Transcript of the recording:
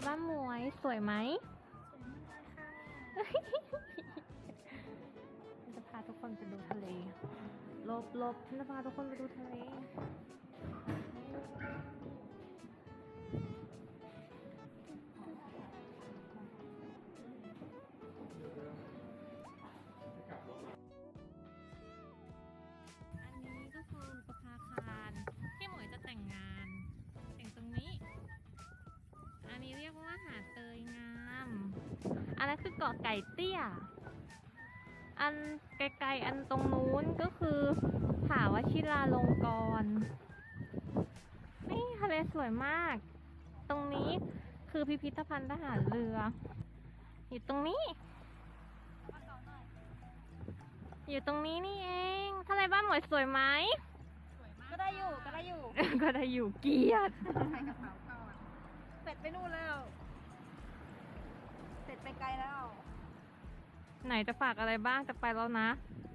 บ้านหมวยสวยไหมฉันจะพาทุกคนไปดูทะเลลบฉันจะพาทุกคนไปดูทะเลอันนี้ก็คือประภาคารที่หมวยจะแต่งงานแต่งตรงนี้อันนี้เรียกว่าหาดเตยงามอันนั้นคือเกาะไก่เตี้ยอันไกลๆอันตรงนู้นก็คือผาวชิราลงกรณ์นี่ทะเลสวยมากตรงนี้คือพิพิธภัณฑ์ทหารเรืออยู่ตรงนี้อยู่ตรงนี้นี่เองทะเลบ้านหมวยสวยไหมก็ได้อยู่ ก็ได้อยู่เกียรติ ใส่กระเป๋าก่อนเสร็จไปนู่นแล้วเสร็จไปไกลแล้วไหนจะฝากอะไรบ้างจะไปแล้วนะ ไ